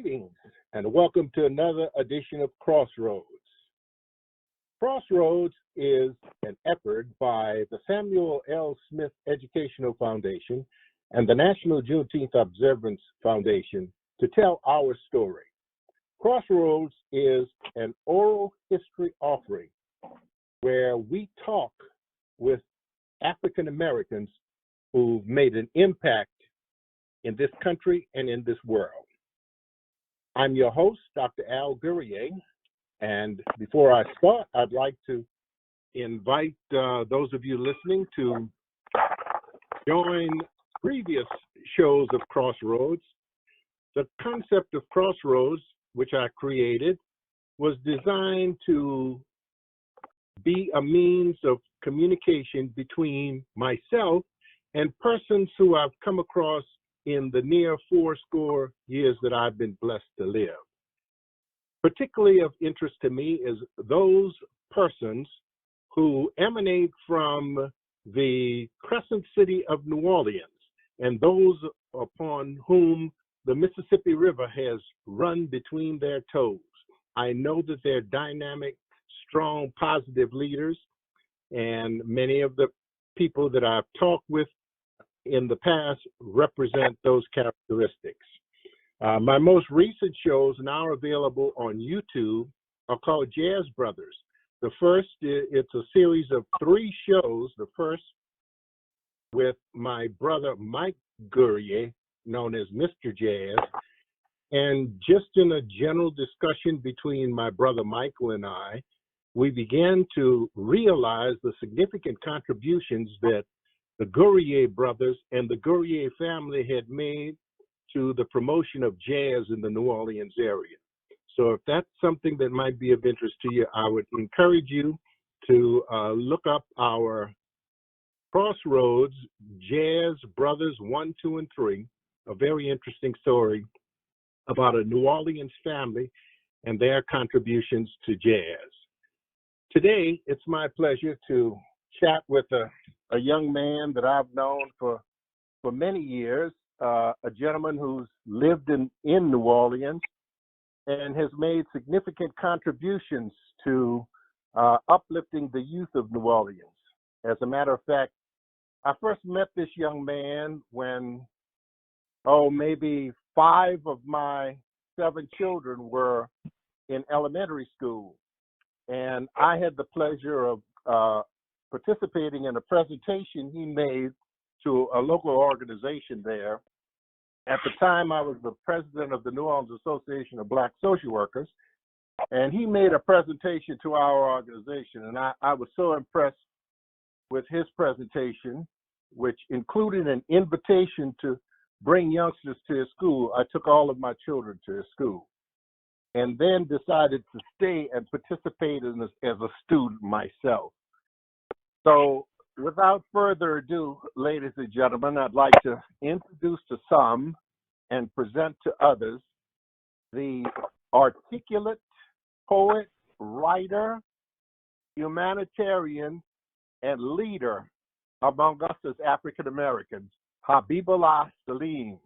Greetings and welcome to another edition of Crossroads. Crossroads is an effort by the Samuel L. Smith Educational Foundation and the National Juneteenth Observance Foundation to tell our story. Crossroads is an oral history offering where we talk with African Americans who've made an impact in this country and in this world. I'm your host, Dr. Al Gourrier, and before I start, I'd like to invite those of you listening to join previous shows of Crossroads. The concept of Crossroads, which I created, was designed to be a means of communication between myself and persons who I've come across in the near 80 years that I've been blessed to live. Particularly of interest to me is those persons who emanate from the Crescent City of New Orleans and those upon whom the Mississippi River has run between their toes. I know that they're dynamic, strong, positive leaders, and many of the people that I've talked with in the past represent those characteristics. My most recent shows now available on YouTube are called Jazz Brothers. The first, it's a series of 3 shows. The first with my brother Mike Gourrier, known as Mr. Jazz, and just in a general discussion between my brother Michael and I, we began to realize the significant contributions that the Gourrier brothers and the Gourrier family had made to the promotion of jazz in the New Orleans area. So if that's something that might be of interest to you, I would encourage you to look up our Crossroads Jazz Brothers 1, 2, and 3, a very interesting story about a New Orleans family and their contributions to jazz. Today, it's my pleasure to chat with a young man that I've known for many years, a gentleman who's lived in New Orleans and has made significant contributions to uplifting the youth of New Orleans. As a matter of fact, I first met this young man when, maybe 5 of my 7 children were in elementary school. And I had the pleasure of participating in a presentation he made to a local organization there. At the time, I was the president of the New Orleans Association of Black Social Workers, and he made a presentation to our organization, and I was so impressed with his presentation, which included an invitation to bring youngsters to his school. I took all of my children to his school, and then decided to stay and participate as a student myself. So without further ado, ladies and gentlemen, I'd like to introduce to some and present to others the articulate poet, writer, humanitarian, and leader among us as African Americans, Habibullah Saleem.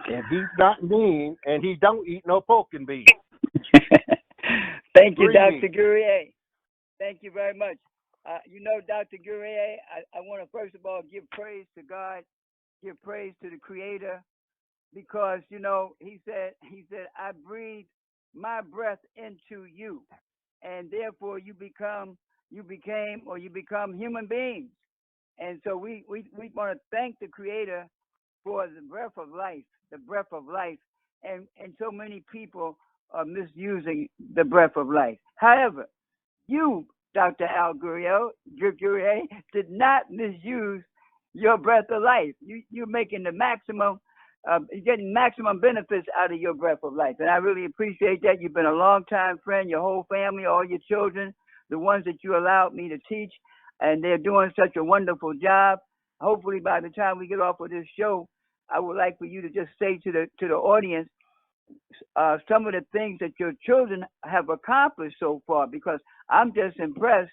And he's not mean, and he don't eat no pork and beans. Thank you, Dr. Gourrier. Thank you very much. Dr. Gourrier, I want to first of all give praise to God, give praise to the Creator, because he said, I breathe my breath into you, and therefore you become human beings. And so we want to thank the Creator for the breath of life, and so many people are misusing the breath of life. However, you, Dr. Al Gourrier, did not misuse your breath of life. You're making the maximum, you're getting maximum benefits out of your breath of life. And I really appreciate that. You've been a long-time friend, your whole family, all your children, the ones that you allowed me to teach, and they're doing such a wonderful job. Hopefully by the time we get off of this show, I would like for you to just say to the audience some of the things that your children have accomplished so far, because I'm just impressed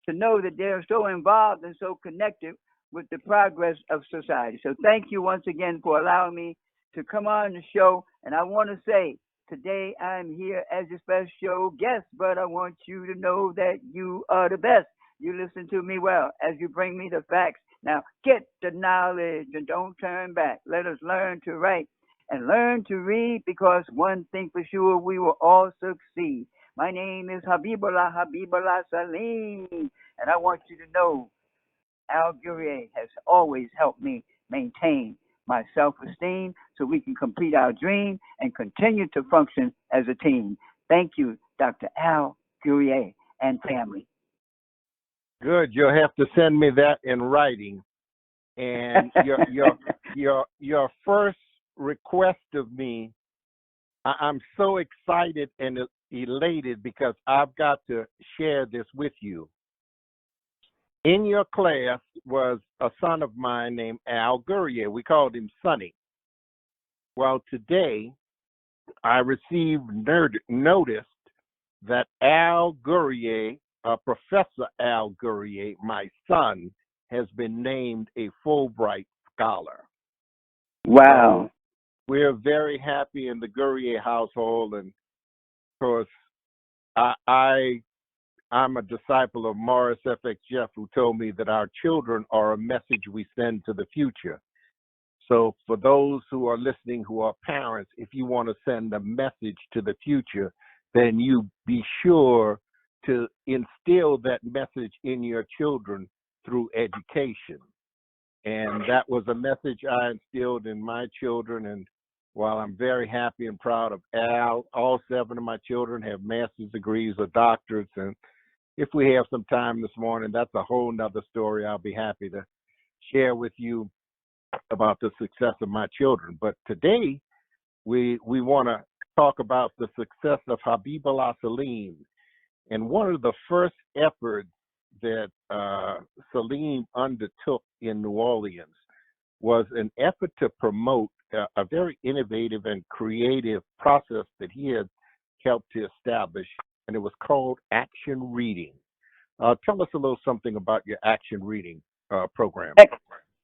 to know that they're so involved and so connected with the progress of society. So thank you once again for allowing me to come on the show. And I want to say Today I'm here as a special guest, but I want you to know that you are the best. You listen to me well as you bring me the facts. Now get the knowledge and don't turn back. Let us learn to write and learn to read, because one thing for sure, we will all succeed. My name is Habibullah Saleem, and I want you to know Al Gourrier has always helped me maintain my self-esteem so we can complete our dream and continue to function as a team. Thank you, Dr. Al Gourrier and family. Good. You'll have to send me that in writing. And your first request of me, I'm so excited and elated because I've got to share this with you. In your class was a son of mine named Al Gourrier. We called him Sonny. Well, today I received notice that Al Gourrier, Professor Al Gourrier, my son, has been named a Fulbright scholar. Wow. So we're very happy in the Gourrier household, and of course, I'm a disciple of Morris F.X. Jeff, who told me that our children are a message we send to the future. So for those who are listening who are parents, if you want to send a message to the future, then you be sure to instill that message in your children through education. And that was a message I instilled in my children. And while I'm very happy and proud of Al, all 7 of my children have master's degrees or doctorates. And if we have some time this morning, that's a whole nother story I'll be happy to share with you about the success of my children. But today, we want to talk about the success of Habibullah Saleem. And one of the first efforts that Saleem undertook in New Orleans was an effort to promote a very innovative and creative process that he had helped to establish, and it was called action reading. Tell us a little something about your action reading program.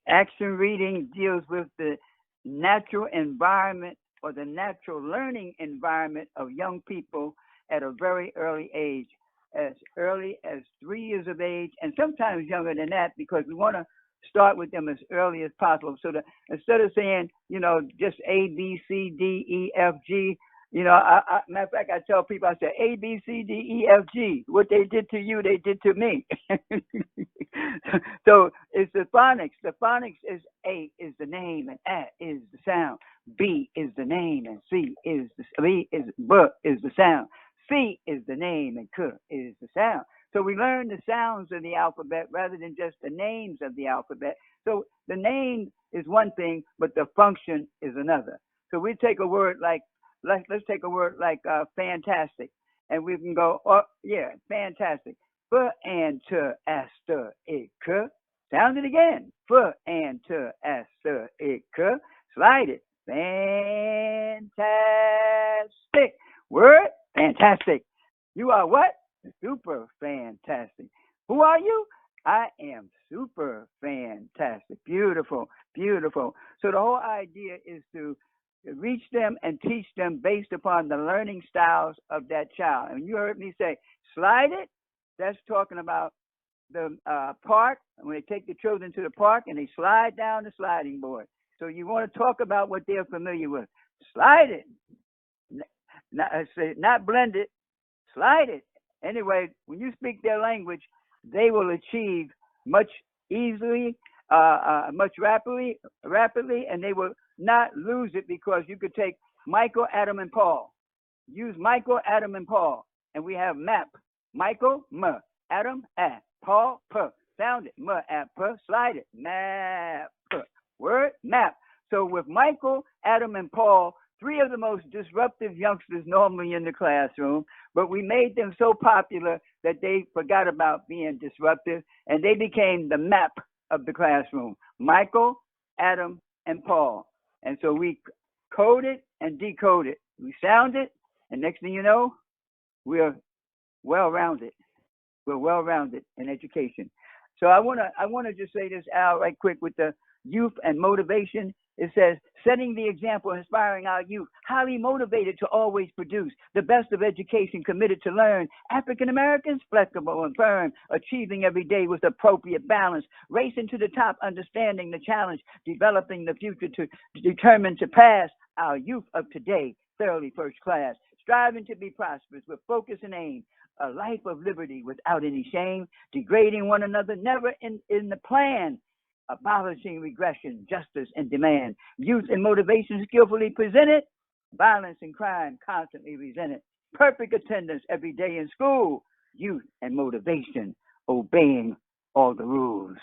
Action reading deals with the natural environment or the natural learning environment of young people at a very early age, as early as 3 years of age, and sometimes younger than that, because we want to start with them as early as possible. So that instead of saying, just A, B, C, D, E, F, G, matter of fact, I tell people, I say A, B, C, D, E, F, G. What they did to you, they did to me. So it's the phonics. The phonics is A is the name, and A is the sound. B is the name, and B is the sound. C is the name, and K is the sound. So we learn the sounds of the alphabet rather than just the names of the alphabet. So the name is one thing, but the function is another. So we take a word like, let's take a word like fantastic, and we can go, fantastic. F and T, aster, ik. Sound it again. F and T, aster, ik. Slide it. Fantastic. Word, fantastic. You are what? Super fantastic. Who are you? I am super fantastic. Beautiful, beautiful. So the whole idea is to reach them and teach them based upon the learning styles of that child. And you heard me say, slide it. That's talking about the park, when they take the children to the park and they slide down the sliding board. So you want to talk about what they're familiar with. Slide it. Not blend it. Slide it. Anyway, when you speak their language, they will achieve much easily, much rapidly, and they will not lose it, because you could take Michael, Adam, and Paul. Use Michael, Adam, and Paul, and we have map. Michael, M. Adam, A. Paul, P. Sound it. M, A, P. Slide it. Map. Word, map. So with Michael, Adam, and Paul, 3 of the most disruptive youngsters normally in the classroom, but we made them so popular that they forgot about being disruptive, and they became the map of the classroom. Michael, Adam, and Paul. And so we code it and decode it. We sound it, and next thing you know, we're well-rounded. We're well-rounded in education. So I wanna just say this, Al, right quick, with the youth and motivation. It says, setting the example, inspiring our youth, highly motivated to always produce the best of education, committed to learn. African Americans, flexible and firm, achieving every day with appropriate balance, racing to the top, understanding the challenge, developing the future to determine to pass. Our youth of today, thoroughly first class, striving to be prosperous with focus and aim. A life of liberty without any shame, degrading one another, never in the plan. Abolishing regression, justice, and demand. Youth and motivation skillfully presented. Violence and crime constantly resented. Perfect attendance every day in school. Youth and motivation, obeying all the rules.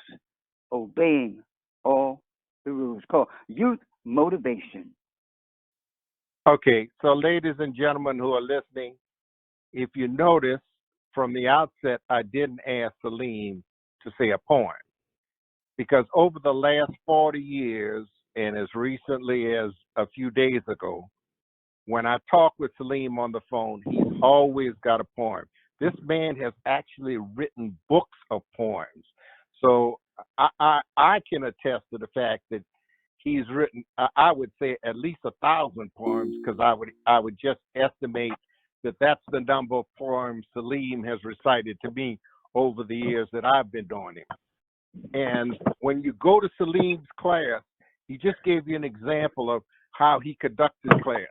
Obeying all the rules. Called youth motivation. Okay, so ladies and gentlemen who are listening, if you notice from the outset, I didn't ask Saleem to say a poem. Because over the last 40 years, and as recently as a few days ago, when I talk with Saleem on the phone, he's always got a poem. This man has actually written books of poems. So I can attest to the fact that he's written, I would say, at least 1,000 poems, because I would just estimate that that's the number of poems Saleem has recited to me over the years that I've been doing it. And when you go to Saleem's class, he just gave you an example of how he conducts his class.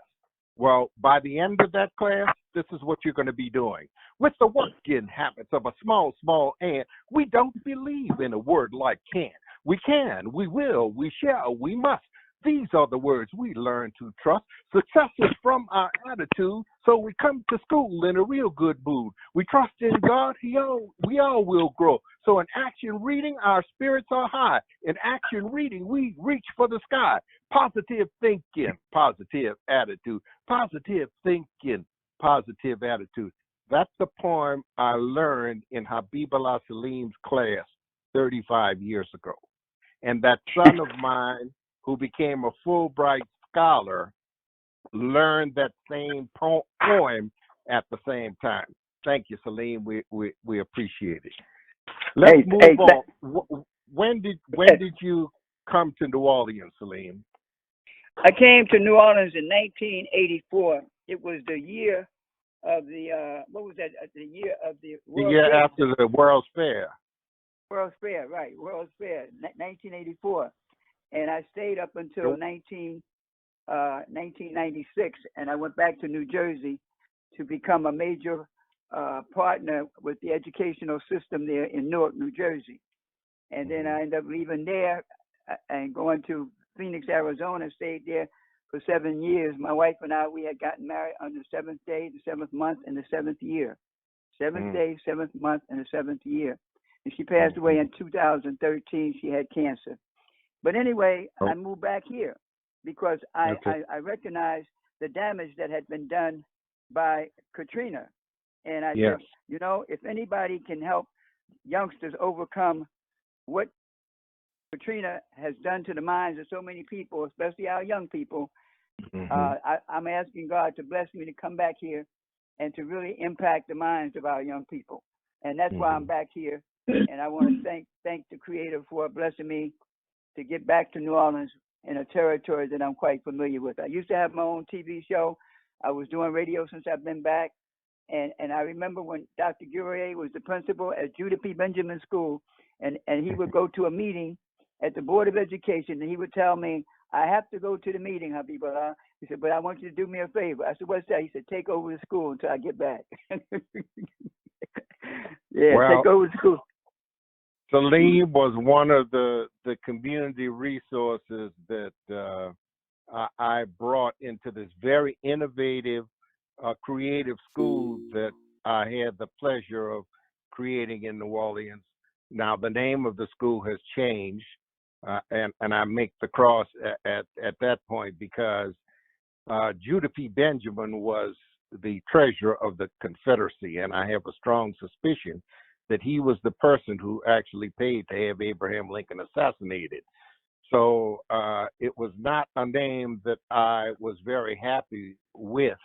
Well, by the end of that class, this is what you're going to be doing. With the working habits of a small ant, we don't believe in a word like can. We can, we will, we shall, we must. These are the words we learn to trust. Success is from our attitude, so we come to school in a real good mood. We trust in God, we all will grow. So in action reading, our spirits are high. In action reading, we reach for the sky. Positive thinking, positive attitude. Positive thinking, positive attitude. That's the poem I learned in Habibullah Saleem's class 35 years ago. And that son of mine, who became a Fulbright scholar, learned that same poem at the same time. Thank you, Saleem. We appreciate it. Let's move on. When did you come to New Orleans, Saleem? I came to New Orleans in 1984. It was the year of the what was that? The year of the World year Fair. After the World's Fair. World's Fair, right? World's Fair, 1984. And I stayed up until 1996, and I went back to New Jersey to become a major partner with the educational system there in Newark, New Jersey. And then I ended up leaving there and going to Phoenix, Arizona, stayed there for 7 years. My wife and I, we had gotten married on the 7th day, the 7th month, and the 7th year. 7th day, 7th month, and the 7th year. And she passed away in 2013. She had cancer. But anyway, I moved back here because I recognized the damage that had been done by Katrina. And I said, you know, if anybody can help youngsters overcome what Katrina has done to the minds of so many people, especially our young people, I'm asking God to bless me to come back here and to really impact the minds of our young people. And that's why I'm back here. And I want to thank the Creator for blessing me to get back to New Orleans in a territory that I'm quite familiar with. I used to have my own TV show. I was doing radio since I've been back. And I remember when Dr. Gourrier was the principal at Judah P. Benjamin School, and he would go to a meeting at the Board of Education, and he would tell me, I have to go to the meeting, Habibullah. He said, but I want you to do me a favor. I said, what's that? He said, take over the school until I get back. Take over the school. Saleem was one of the community resources that I brought into this very innovative, creative school that I had the pleasure of creating in New Orleans. Now, the name of the school has changed, and I make the cross at that point because Judah P. Benjamin was the treasurer of the Confederacy, and I have a strong suspicion that he was the person who actually paid to have Abraham Lincoln assassinated. So it was not a name that I was very happy with.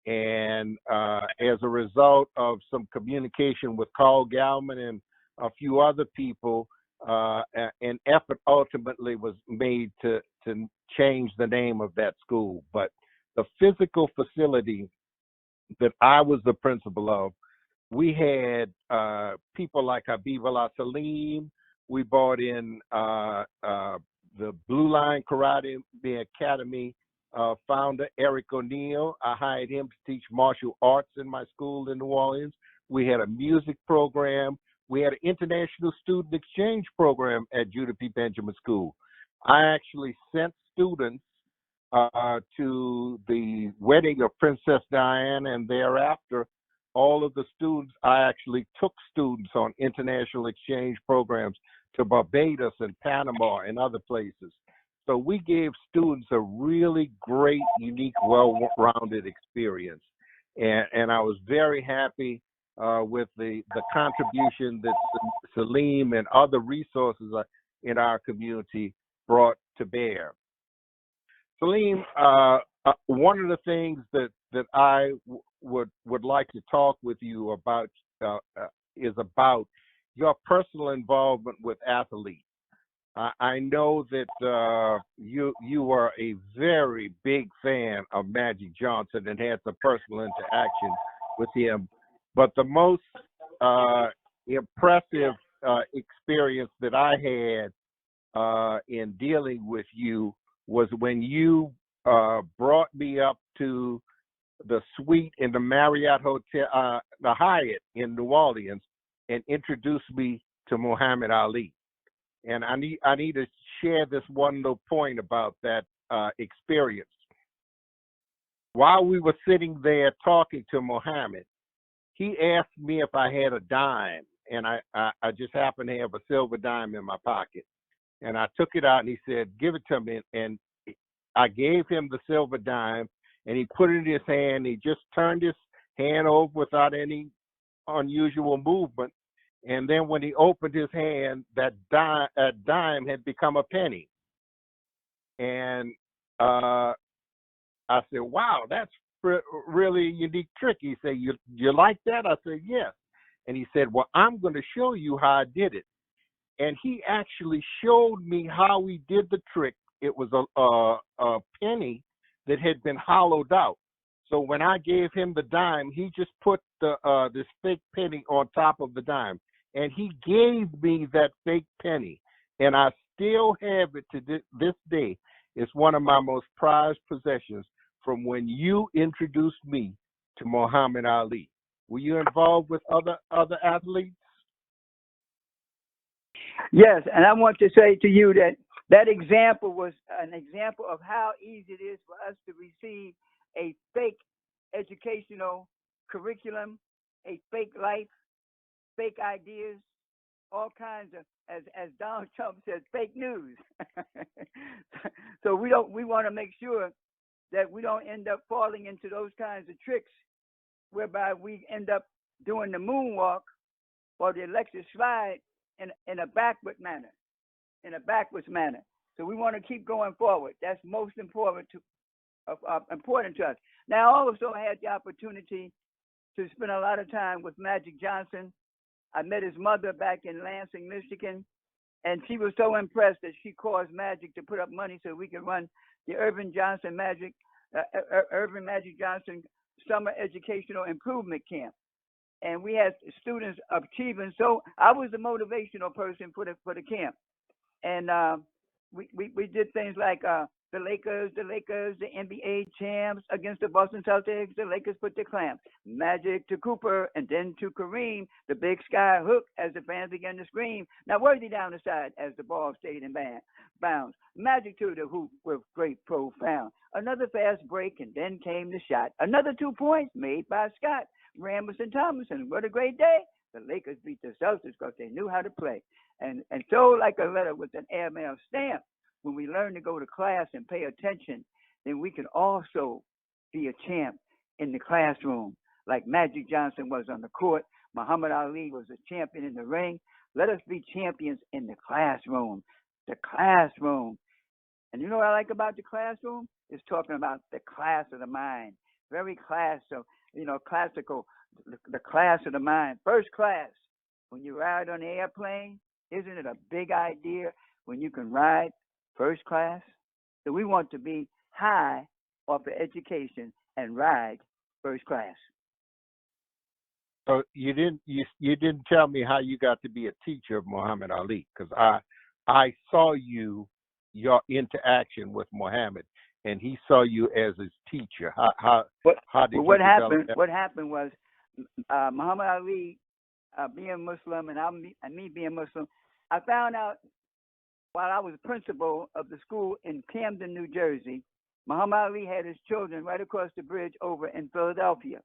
And as a result of some communication with Carl Galman and a few other people, an effort ultimately was made to to change the name of that school. But the physical facility that I was the principal of, we had people like Habibullah Saleem. We brought in the Blue Line Karate Academy founder, Eric O'Neill. I hired him to teach martial arts in my school in New Orleans. We had a music program. We had an international student exchange program at Judah P. Benjamin School. I actually sent students to the wedding of Princess Diana, and thereafter, all of the students, I actually took students on international exchange programs to Barbados and Panama and other places. So we gave students a really great, unique, well-rounded experience. And I was very happy with the contribution that Saleem and other resources in our community brought to bear. Saleem, one of the things that I would like to talk with you about is about your personal involvement with athletes. I know that you are a very big fan of Magic Johnson and had some personal interaction with him. But the most impressive experience that I had in dealing with you was when you brought me up to the suite in the Marriott Hotel, the Hyatt in New Orleans, and introduced me to Muhammad Ali. And I need to share this one little point about that experience. While we were sitting there talking to Muhammad, he asked me if I had a dime, and I just happened to have a silver dime in my pocket. And I took it out, and he said, "Give it to me." And I gave him the silver dime, and he put it in his hand. He just turned his hand over without any unusual movement. And then when he opened his hand, that dime had become a penny. And I said, "Wow, that's really a unique trick." He said, you like that?" I said, "Yes." And he said, "Well, I'm going to show you how I did it." And he actually showed me how he did the trick. It was a penny that had been hollowed out. So when I gave him the dime, he just put this fake penny on top of the dime. And he gave me that fake penny. And I still have it to this day. It's one of my most prized possessions from when you introduced me to Muhammad Ali. Were you involved with other athletes? Yes, and I want to say to you that that example was an example of how easy it is for us to receive a fake educational curriculum, a fake life, fake ideas, all kinds of, as Donald Trump says, fake news. So we want to make sure that we don't end up falling into those kinds of tricks whereby we end up doing the moonwalk or the electric slide in a backwards manner. So we want to keep going forward. That's most important to us. Now, I also had the opportunity to spend a lot of time with Magic Johnson. I met his mother back in Lansing, Michigan, and she was so impressed that she caused Magic to put up money so we could run the Irvin Magic Johnson Summer Educational Improvement Camp. And we had students achieving. So I was the motivational person for the camp. And we did things like the Lakers, the NBA champs against the Boston Celtics. The Lakers put the clamps. Magic to Cooper and then to Kareem, the big sky hook as the fans began to scream. Now Worthy down the side as the ball stayed in bounds. Magic to the hoop with great profound. Another fast break and then came the shot. Another 2 points made by Scott. Ramos and Thomason. What a great day. The Lakers beat the Celtics because they knew how to play. And so like a letter with an airmail stamp, when we learn to go to class and pay attention, then we can also be a champ in the classroom, like Magic Johnson was on the court. Muhammad Ali was a champion in the ring. Let us be champions in the classroom. The classroom. And you know what I like about the classroom? It's talking about the class of the mind. Very classical, classical, the class of the mind. First class. When you ride on the airplane, isn't it a big idea when you can ride first class? So we want to be high off of education and ride first class. So you didn't tell me how you got to be a teacher of Muhammad Ali, because I saw your interaction with Muhammad, and he saw you as his teacher. How did you develop that? What happened was Muhammad Ali being Muslim and me being Muslim. I found out while I was principal of the school in Camden, New Jersey, Muhammad Ali had his children right across the bridge over in Philadelphia.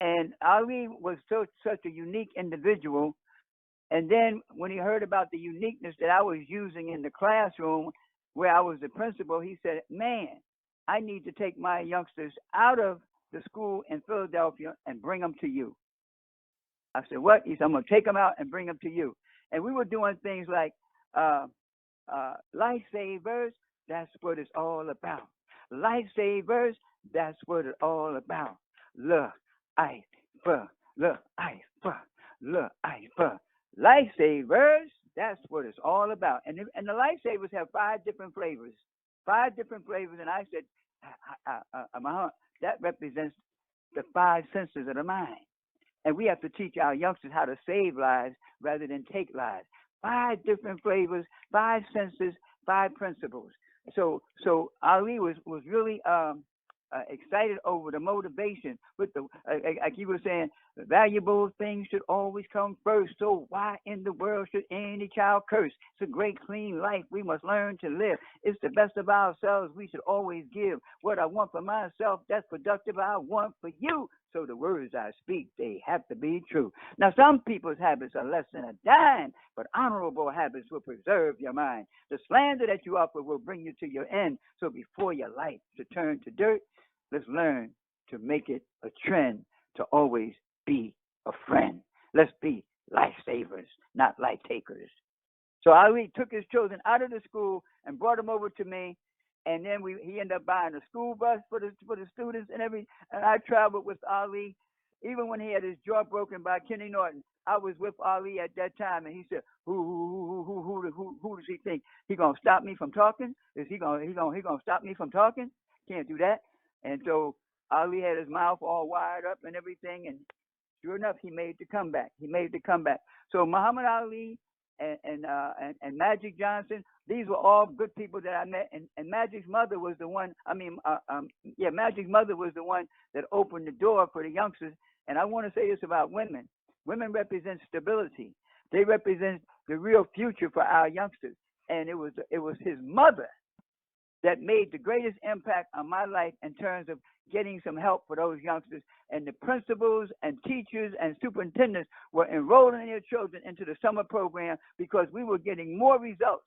And Ali was such a unique individual. And then when he heard about the uniqueness that I was using in the classroom where I was the principal, he said, man, I need to take my youngsters out of the school in Philadelphia and bring them to you. I said, what? He said, I'm going to take them out and bring them to you. And we were doing things like lifesavers, that's what it's all about. Lifesavers, that's what it's all about. Look, I for, look, I for, look, I for. Lifesavers, that's what it's all about. And the lifesavers have 5 different flavors. 5 different flavors. And I said, that represents the 5 senses of the mind. And we have to teach our youngsters how to save lives rather than take lives. 5 different flavors, 5 senses, 5 principles. So Ali was really excited over the motivation with the, like you were saying, valuable things should always come first. So why in the world should any child curse? It's a great, clean life we must learn to live. It's the best of ourselves we should always give. What I want for myself, that's productive, I want for you. So the words I speak, they have to be true. Now, some people's habits are less than a dime, but honorable habits will preserve your mind. The slander that you offer will bring you to your end. So before your life should turn to dirt, let's learn to make it a trend to always be a friend. Let's be lifesavers, not life takers. So Ali took his children out of the school and brought them over to me. And then he ended up buying a school bus for the students and I traveled with Ali. Even when he had his jaw broken by Kenny Norton, I was with Ali at that time, and he said, "Who does he think he gonna stop me from talking? Is he gonna stop me from talking? Can't do that." And so Ali had his mouth all wired up and everything, and sure enough, he made the comeback. So Muhammad Ali and Magic Johnson, these were all good people that I met. And Magic's mother was the one. Magic's mother was the one that opened the door for the youngsters. And I want to say this about women. Women represent stability. They represent the real future for our youngsters. And it was his mother that made the greatest impact on my life in terms of getting some help for those youngsters. And the principals and teachers and superintendents were enrolling their children into the summer program because we were getting more results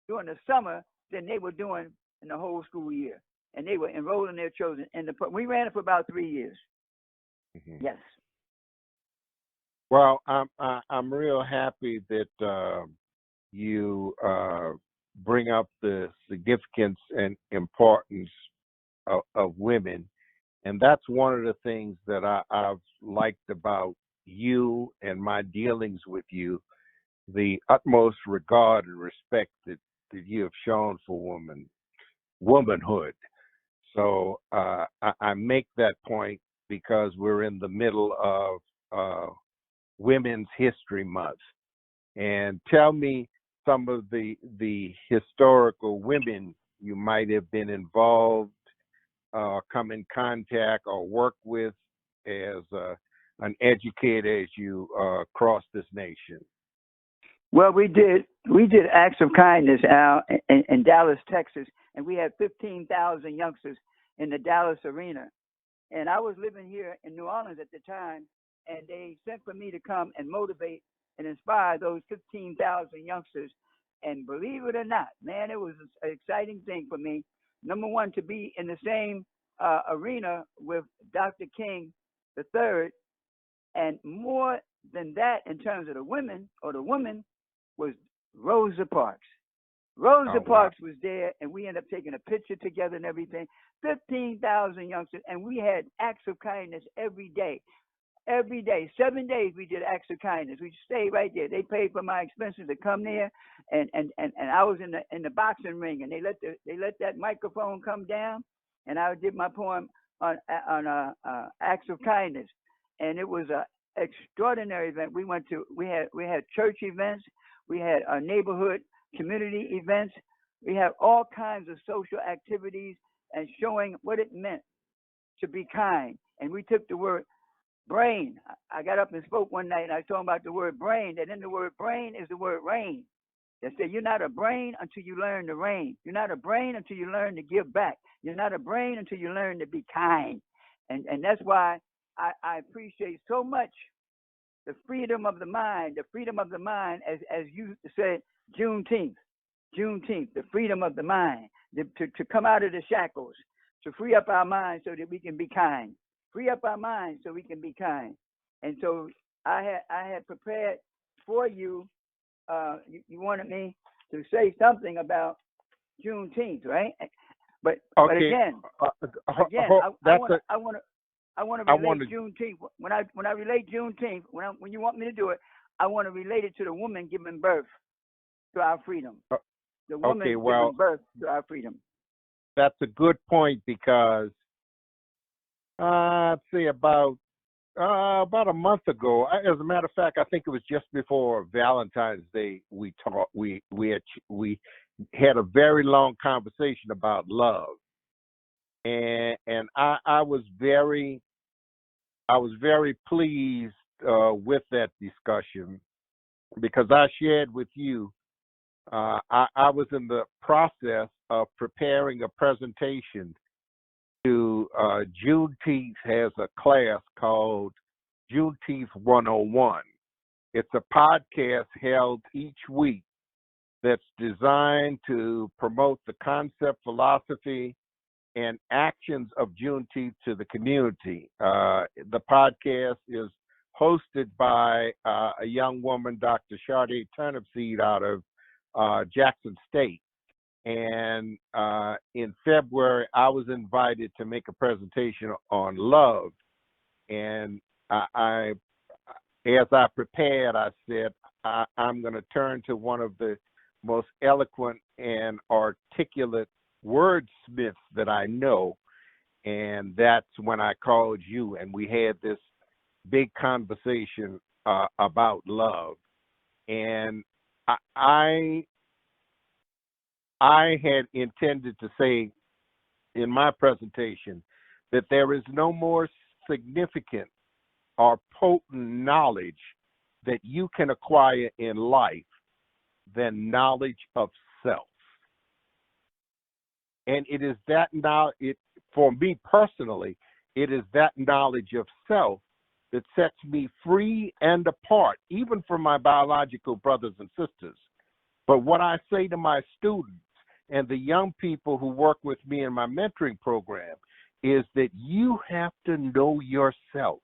during the summer than they were doing in the whole school year. And they were enrolling their children in the program. We ran it for about 3 years. Mm-hmm. Yes. Well, I'm real happy that you bring up the significance and importance of women. And that's one of the things that I've liked about you and my dealings with you, the utmost regard and respect that you have shown for womanhood. So I make that point because we're in the middle of Women's History Month. And tell me some of the historical women you might have been involved, come in contact or work with as an educator as you cross this nation. Well, we did acts of kindness out in Dallas, Texas, and we had 15,000 youngsters in the Dallas arena. And I was living here in New Orleans at the time, and they sent for me to come and motivate and inspire those 15,000 youngsters. And believe it or not, man, it was an exciting thing for me. Number one, to be in the same arena with Dr. King III, and more than that, in terms of the women or the woman, was Rosa Parks. Rosa Parks was there, and we ended up taking a picture together and everything. 15,000 youngsters, and we had acts of kindness every day. Every day, 7 days, we did acts of kindness. We stayed right there. They paid for my expenses to come there, and I was in the boxing ring, and they let that microphone come down, and I did my poem on acts of kindness, and it was a extraordinary event. We had church events, we had neighborhood community events, we had all kinds of social activities, and showing what it meant to be kind. And we took the word brain. I got up and spoke one night, and I was talking about the word brain. That in the word brain is the word rain. They said you're not a brain until you learn to reign. You're not a brain until you learn to give back. You're not a brain until you learn to be kind. And that's why I appreciate so much the freedom of the mind, as you said, Juneteenth, the freedom of the mind, to come out of the shackles, to free up our minds so that we can be kind. Free up our minds so we can be kind. And so I had prepared for you. You wanted me to say something about Juneteenth, right? But again, I want to relate Juneteenth. When I relate Juneteenth, when you want me to do it, I want to relate it to the woman giving birth to our freedom. The woman giving birth to our freedom. That's a good point, because I'd say about a month ago. As a matter of fact, I think it was just before Valentine's Day. We had a very long conversation about love, and I was very pleased with that discussion, because I shared with you I was in the process of preparing a presentation to Juneteenth. Has a class called Juneteenth 101. It's a podcast held each week that's designed to promote the concept, philosophy, and actions of Juneteenth to the community. The podcast is hosted by a young woman, Dr. Sade Turnipseed, out of Jackson State. And in February, I was invited to make a presentation on love. And as I prepared, I said, I'm going to turn to one of the most eloquent and articulate wordsmiths that I know. And that's when I called you, and we had this big conversation about love. And I had intended to say in my presentation that there is no more significant or potent knowledge that you can acquire in life than knowledge of self. And it is that knowledge, for me personally, it is that knowledge of self that sets me free and apart, even from my biological brothers and sisters. But what I say to my students and the young people who work with me in my mentoring program is that you have to know yourself,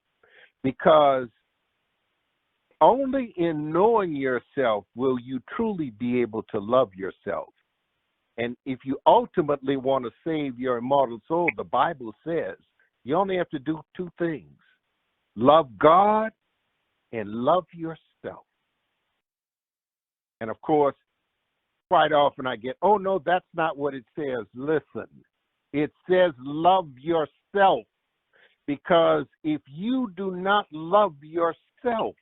because only in knowing yourself will you truly be able to love yourself. And if you ultimately want to save your immortal soul, the Bible says you only have to do two things: love God and love yourself. And of course, quite often I get, oh no, that's not what it says. Listen, it says love yourself, because if you do not love yourself,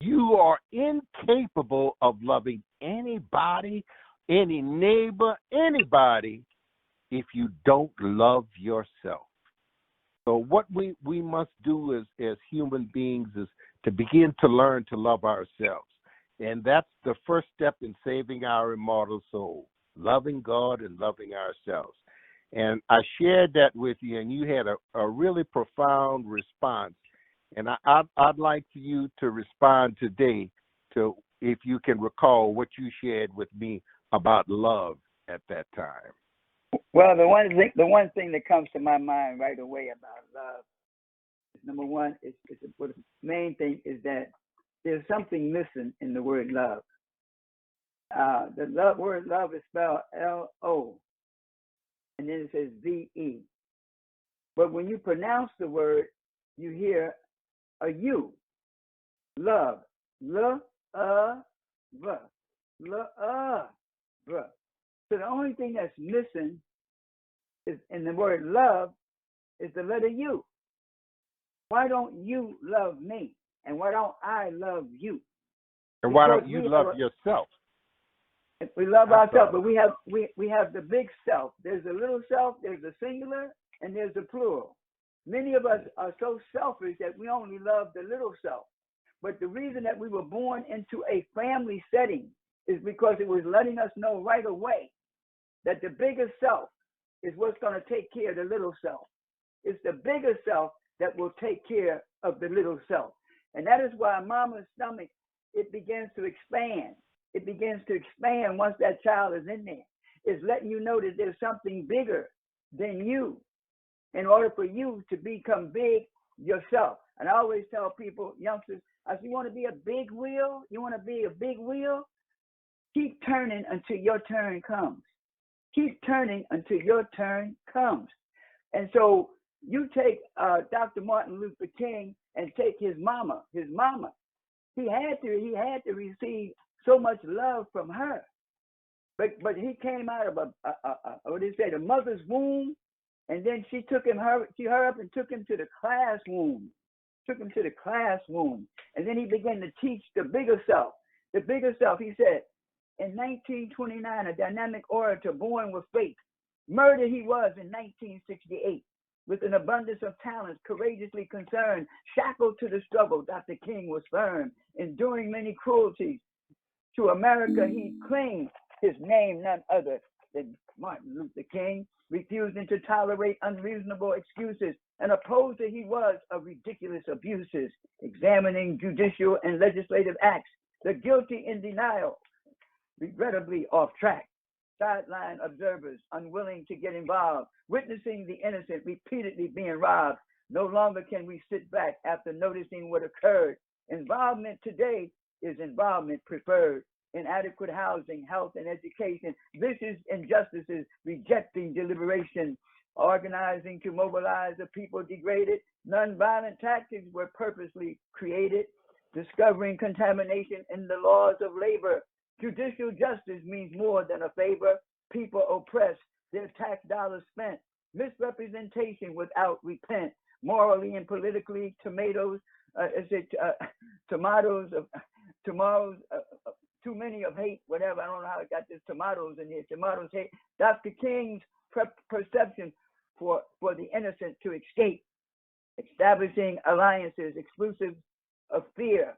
you are incapable of loving anybody, any neighbor, anybody, if you don't love yourself. So what we must do as human beings is to begin to learn to love ourselves. And that's the first step in saving our immortal soul, loving God and loving ourselves. And I shared that with you, and you had a really profound response. And I'd like you to respond today to, if you can recall, what you shared with me about love at that time. Well, the one thing that comes to my mind right away about love is, number one, the main thing is that there's something missing in the word love. The word love is spelled L-O, and then it says V-E. But when you pronounce the word, you hear a U. Love. L-a-v. L-a-v. So the only thing that's missing is in the word love is the letter U. Why don't you love me? And why don't I love you? And why don't you love yourself? We love ourselves, but we have the big self. There's a little self, there's a singular, and there's a plural. Many of us are so selfish that we only love the little self. But the reason that we were born into a family setting is because it was letting us know right away that the bigger self is what's going to take care of the little self. It's the bigger self that will take care of the little self. And that is why mama's stomach, it begins to expand. It begins to expand once that child is in there. It's letting you know that there's something bigger than you in order for you to become big yourself. And I always tell people, youngsters, I say, you want to be a big wheel? You want to be a big wheel? Keep turning until your turn comes. Keep turning until your turn comes. And so you take Dr. Martin Luther King and take his mama. He had to receive so much love from her. But he came out of the mother's womb, and then she took him up and took him to the classroom. And then he began to teach the bigger self. The bigger self, he said, in 1929, a dynamic orator born with faith. Murdered he was in 1968. With an abundance of talents, courageously concerned, shackled to the struggle, Dr. King was firm, enduring many cruelties. To America he claimed, his name none other than Martin Luther King, refusing to tolerate unreasonable excuses. An opposer he was of ridiculous abuses, examining judicial and legislative acts, the guilty in denial, regrettably off track. Sideline observers, unwilling to get involved, witnessing the innocent repeatedly being robbed. No longer can we sit back after noticing what occurred. Involvement today is involvement preferred. Inadequate housing, health, and education, vicious injustices, rejecting deliberation, organizing to mobilize a people degraded. Nonviolent tactics were purposely created, discovering contamination in the laws of labor. Judicial justice means more than a favor. People oppressed, their tax dollars spent. Misrepresentation without repent. Morally and politically, too many of hate, whatever. I don't know how I got this tomatoes in here. Tomatoes hate. Dr. King's perception for the innocent to escape. Establishing alliances exclusive of fear.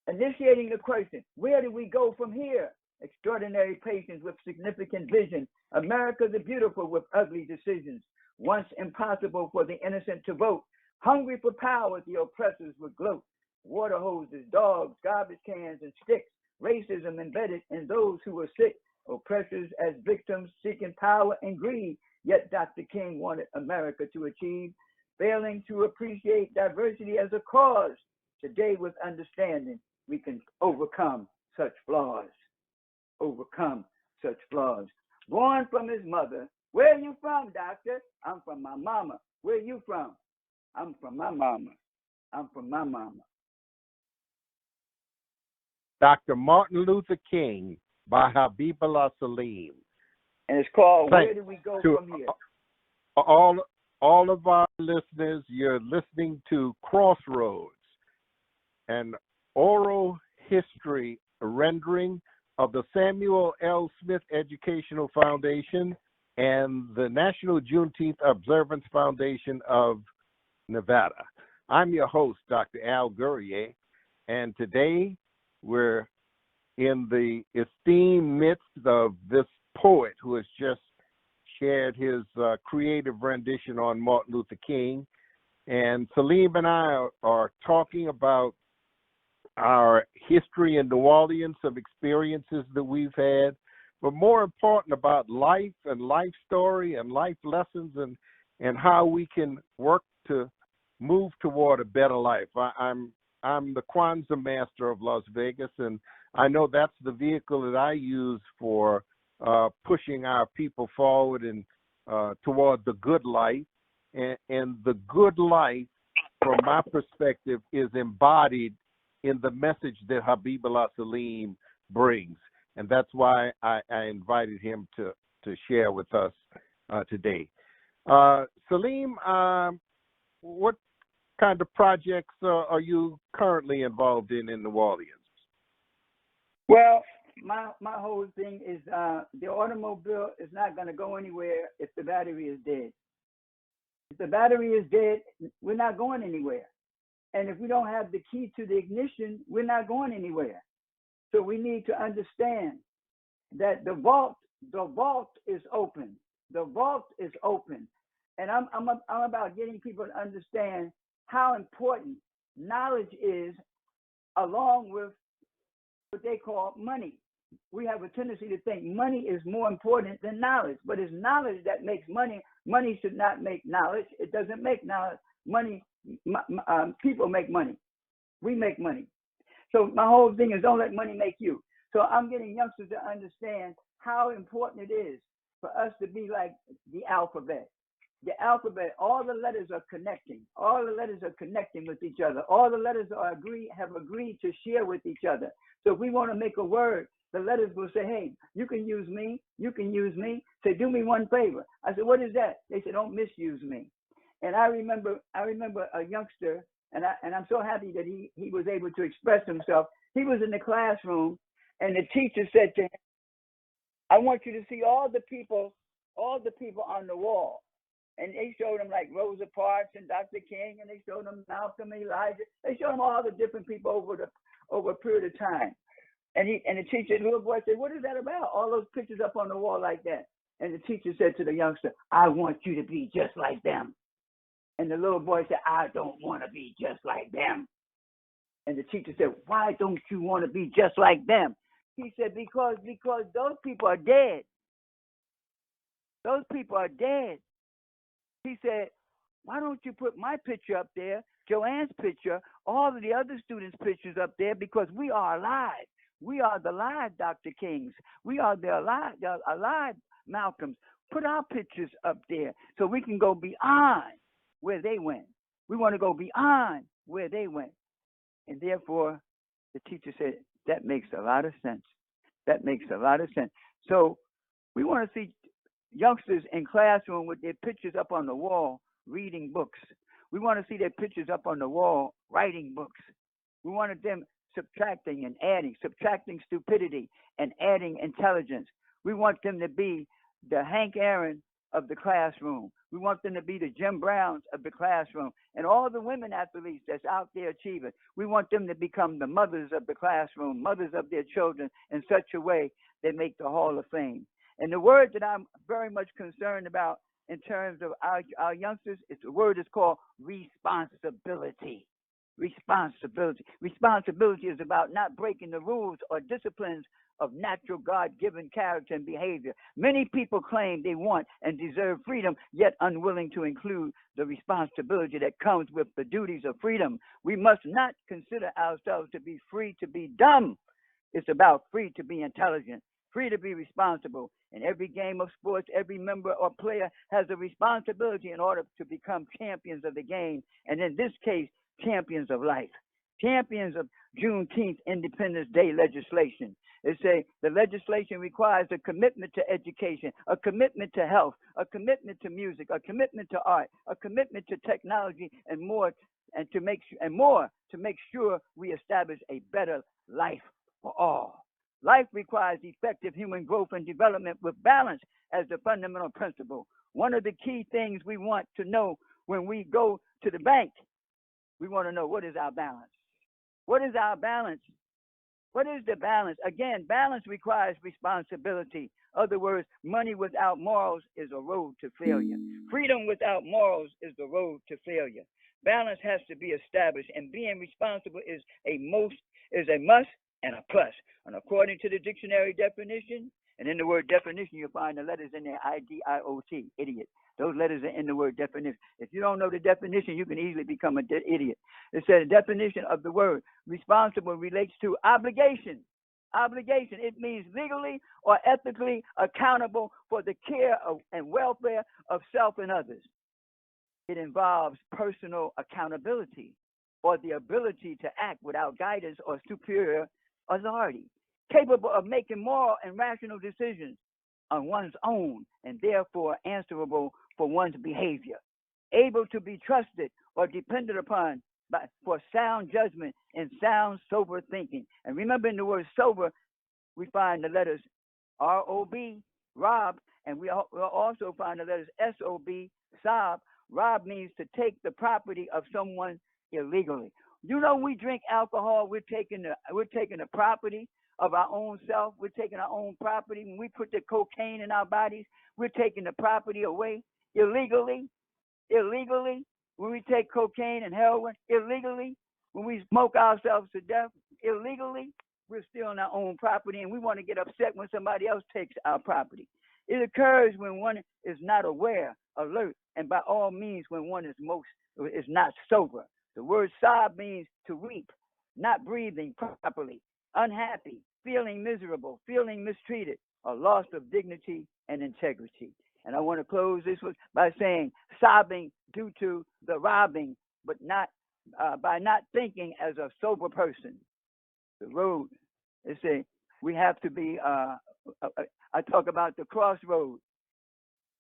Initiating the question, where do we go from here? Extraordinary patience with significant vision. America the beautiful with ugly decisions. Once impossible for the innocent to vote. Hungry for power, the oppressors would gloat. Water hoses, dogs, garbage cans, and sticks. Racism embedded in those who were sick. Oppressors as victims seeking power and greed. Yet Dr. King wanted America to achieve. Failing to appreciate diversity as a cause. Today with understanding, we can overcome such flaws. Overcome such flaws. Born from his mother. Where are you from, doctor? I'm from my mama. Where are you from? I'm from my mama. I'm from my mama. Dr. Martin Luther King by Habibullah Saleem. And it's called Where Do We Go From Here? All of our listeners, you're listening to Crossroads, an oral history rendering of the Samuel L. Smith Educational Foundation and the National Juneteenth Observance Foundation of Nevada. I'm your host, Dr. Al Gourrier, and today we're in the esteemed midst of this poet who has just shared his creative rendition on Martin Luther King. And Saleem and I are talking about our history in New Orleans, some experiences that we've had, but more important about life and life story and life lessons and how we can work to move toward a better life. I'm the Kwanzaa master of Las Vegas, and I know that's the vehicle that I use for pushing our people forward and toward the good life. And the good life from my perspective, is embodied in the message that Habibullah Saleem brings. And that's why I invited him to share with us today. Saleem, what kind of projects are you currently involved in New Orleans? Well, my whole thing is the automobile is not going to go anywhere if the battery is dead. If the battery is dead, we're not going anywhere. And if we don't have the key to the ignition, we're not going anywhere. So we need to understand that the vault is open. The vault is open. And I'm about getting people to understand how important knowledge is, along with what they call money. We have a tendency to think money is more important than knowledge, but it's knowledge that makes money. Money should not make knowledge. It doesn't make knowledge. Money, people make money. We make money. So my whole thing is don't let money make you. So I'm getting youngsters to understand how important it is for us to be like the alphabet. The alphabet, all the letters are connecting. All the letters are connecting with each other. All the letters have agreed to share with each other. So if we want to make a word, the letters will say, hey, you can use me. You can use me. Say, do me one favor. I said, what is that? They said, don't misuse me. And I remember a youngster, and I'm so happy that he was able to express himself. He was in the classroom, and the teacher said to him, I want you to see all the people on the wall. And they showed him like Rosa Parks and Dr. King, and they showed him Malcolm, Elijah. They showed him all the different people over a period of time. And the teacher, the little boy said, what is that about? All those pictures up on the wall like that. And the teacher said to the youngster, I want you to be just like them. And the little boy said, I don't want to be just like them. And the teacher said, why don't you want to be just like them? He said, because those people are dead. Those people are dead. He said, why don't you put my picture up there, Joanne's picture, all of the other students' pictures up there, because we are alive. We are the live Dr. Kings. We are the alive Malcolms. Put our pictures up there so we can go beyond where they went. We want to go beyond where they went. And therefore, the teacher said, that makes a lot of sense. That makes a lot of sense. So we want to see youngsters in classroom with their pictures up on the wall, reading books. We want to see their pictures up on the wall, writing books. We wanted them subtracting and adding, subtracting stupidity and adding intelligence. We want them to be the Hank Aaron of the classroom. We want them to be the Jim Browns of the classroom. And all the women athletes that's out there achieving, we want them to become the mothers of the classroom, mothers of their children in such a way they make the Hall of Fame. And the word that I'm very much concerned about in terms of our youngsters, the word is called responsibility. Responsibility. Responsibility is about not breaking the rules or disciplines of natural God-given character and behavior. Many people claim they want and deserve freedom, yet unwilling to include the responsibility that comes with the duties of freedom. We must not consider ourselves to be free to be dumb. It's about free to be intelligent, free to be responsible. In every game of sports, every member or player has a responsibility in order to become champions of the game, and in this case, champions of life, champions of Juneteenth Independence Day legislation. It say the legislation requires a commitment to education, a commitment to health, a commitment to music, a commitment to art, a commitment to technology, and more, to make sure we establish a better life for all. Life requires effective human growth and development with balance as the fundamental principle. One of the key things we want to know when we go to the bank, we want to know, what is our balance? What is our balance? What is the balance? Again, balance requires responsibility. In other words, money without morals is a road to failure. Freedom without morals is the road to failure. Balance has to be established, and being responsible is a must and a plus. And according to the dictionary definition, and in the word definition, you'll find the letters in there, IDIOT, idiot. Those letters are in the word definition. If you don't know the definition, you can easily become an idiot. It says the definition of the word responsible relates to obligation. Obligation, it means legally or ethically accountable for the care of and welfare of self and others. It involves personal accountability or the ability to act without guidance or superior authority, capable of making moral and rational decisions on one's own and therefore answerable for one's behavior, able to be trusted or depended upon for sound judgment and sound, sober thinking. And remember, in the word sober, we find the letters R-O-B, rob, and we'll also find the letters S-O-B, sob. Rob means to take the property of someone illegally. You know, we drink alcohol, we're taking the property of our own self. We're taking our own property. When we put the cocaine in our bodies, we're taking the property away illegally. When we take cocaine and heroin illegally, when we smoke ourselves to death illegally, we're stealing our own property, and we want to get upset when somebody else takes our property. It occurs when one is not aware, alert, and by all means when one is not sober. The word sob means to weep, not breathing properly, unhappy, feeling miserable, feeling mistreated, or loss of dignity and integrity. And I want to close this by saying sobbing due to the robbing, but not by not thinking as a sober person. The road, they say, we have to be, I talk about the crossroads,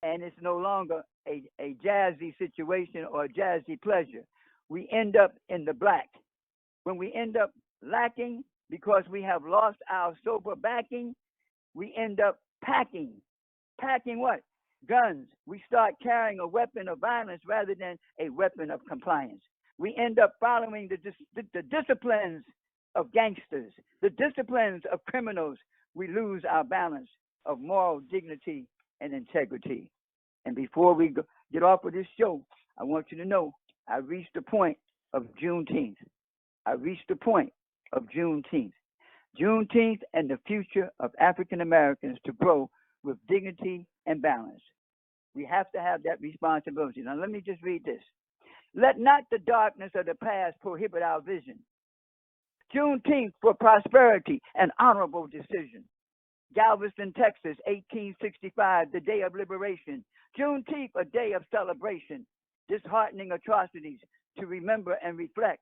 and it's no longer a jazzy situation or a jazzy pleasure. We end up in the black. When we end up lacking because we have lost our sober backing, we end up packing. Packing what? Guns. We start carrying a weapon of violence rather than a weapon of compliance. We end up following the disciplines of gangsters, the disciplines of criminals. We lose our balance of moral dignity and integrity. And before we get off of this show, I want you to know I reached the point of Juneteenth. Juneteenth and the future of African Americans to grow with dignity and balance. We have to have that responsibility. Now, let me just read this. Let not the darkness of the past prohibit our vision. Juneteenth for prosperity, an honorable decision. Galveston, Texas, 1865, the day of liberation. Juneteenth, a day of celebration. Disheartening atrocities to remember and reflect.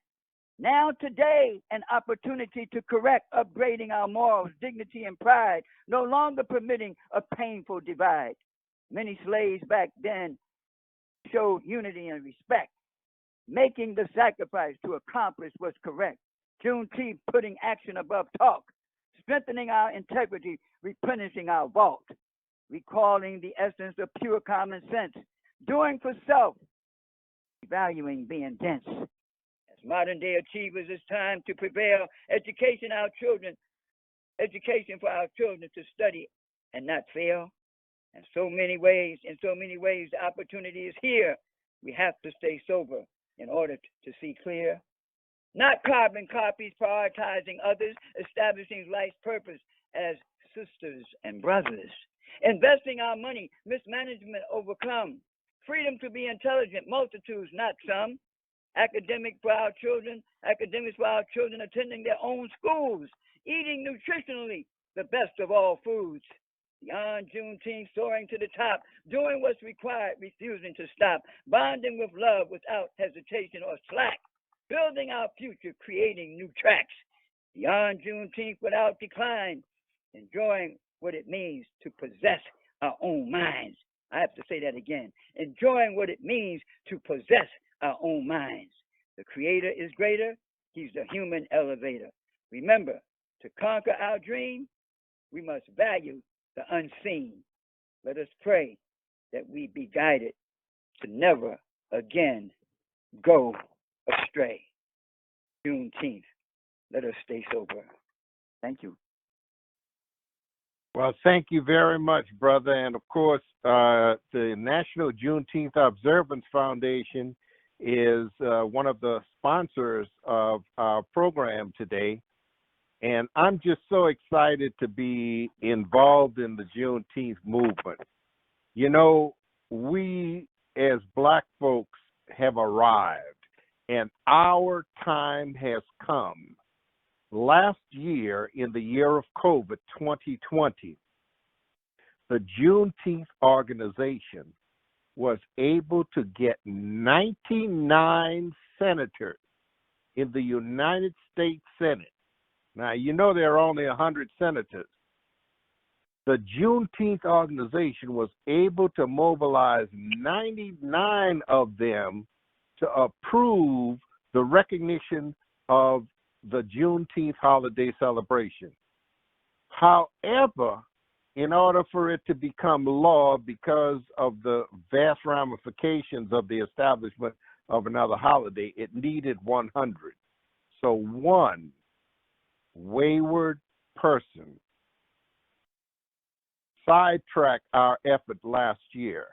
Now today, an opportunity to correct, upgrading our morals, dignity, and pride, no longer permitting a painful divide. Many slaves back then showed unity and respect, making the sacrifice to accomplish what's correct. Juneteenth putting action above talk, strengthening our integrity, replenishing our vault, recalling the essence of pure common sense, doing for self, valuing being dense. As modern day achievers, it's time to prevail. Education for our children to study and not fail. In so many ways, the opportunity is here. We have to stay sober in order to see clear. Not carbon copies, prioritizing others, establishing life's purpose as sisters and brothers. Investing our money, mismanagement overcome. Freedom to be intelligent, multitudes, not some. Academics for our children attending their own schools, eating nutritionally the best of all foods. Beyond Juneteenth, soaring to the top, doing what's required, refusing to stop, bonding with love without hesitation or slack, building our future, creating new tracks. Beyond Juneteenth, without decline, enjoying what it means to possess our own minds. I have to say that again. Enjoying what it means to possess our own minds. The Creator is greater. He's the human elevator. Remember, to conquer our dream, we must value the unseen. Let us pray that we be guided to never again go astray. Juneteenth. Let us stay sober. Thank you. Well, thank you very much, brother. And of course, the National Juneteenth Observance Foundation is one of the sponsors of our program today. And I'm just so excited to be involved in the Juneteenth movement. You know, we as Black folks have arrived, and our time has come. Last year, in the year of COVID 2020, the Juneteenth organization was able to get 99 senators in the United States Senate. Now, you know there are only 100 senators. The Juneteenth organization was able to mobilize 99 of them to approve the recognition of the Juneteenth holiday celebration. However, in order for it to become law, because of the vast ramifications of the establishment of another holiday, it needed 100. So one wayward person sidetracked our effort last year.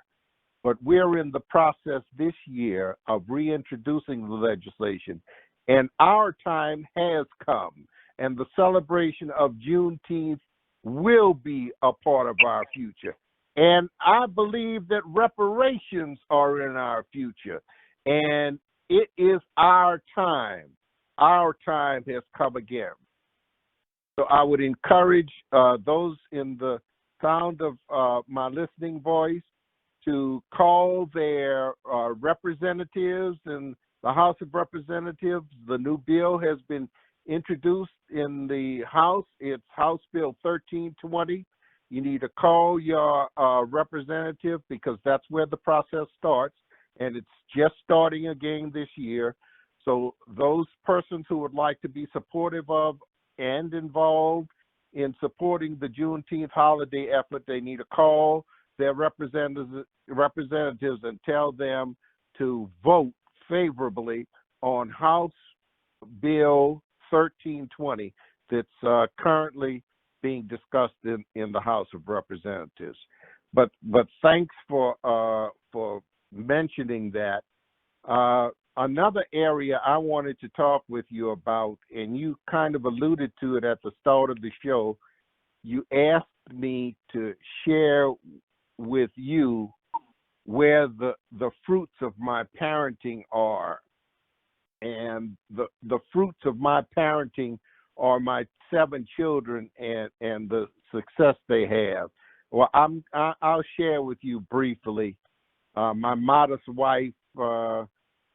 But we're in the process this year of reintroducing the legislation, and our time has come, and the celebration of Juneteenth will be a part of our future. And I believe that reparations are in our future, and it is our time. Our time has come again. So I would encourage those in the sound of my listening voice to call their representatives in the House of Representatives. The new bill has been introduced in the House. It's House Bill 1320. You need to call your representative, because that's where the process starts, and it's just starting again this year. So those persons who would like to be supportive of and involved in supporting the Juneteenth holiday effort, they need to call their representatives and tell them to vote favorably on House Bill 1320 that's currently being discussed in the House of Representatives. But thanks for mentioning that. Another area I wanted to talk with you about, and you kind of alluded to it at the start of the show, you asked me to share with you where the fruits of my parenting are. And the fruits of my parenting are my 7 children and the success they have. Well, I'll share with you briefly. My modest wife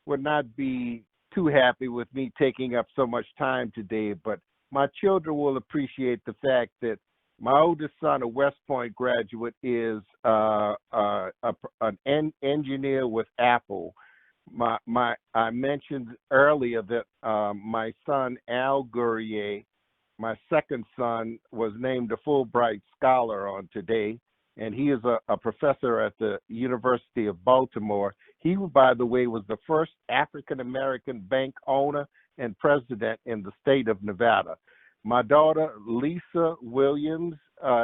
would not be too happy with me taking up so much time today, but my children will appreciate the fact that my oldest son, a West Point graduate, is an engineer with Apple. I mentioned earlier that my son, Al Gourrier, my second son, was named a Fulbright Scholar on today, and he is a professor at the University of Baltimore. He, by the way, was the first African-American bank owner and president in the state of Nevada. My daughter, Lisa Williams,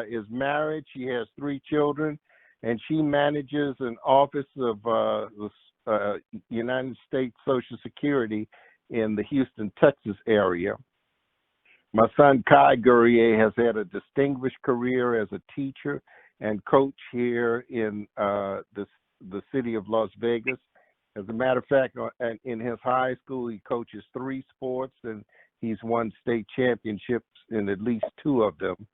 is married. She has 3 children, and she manages an office of the United States Social Security in the Houston, Texas area. My son, Kai Gourrier, has had a distinguished career as a teacher and coach here in the city of Las Vegas. As a matter of fact, in his high school, he coaches 3 sports, and he's won state championships in at least 2 of them.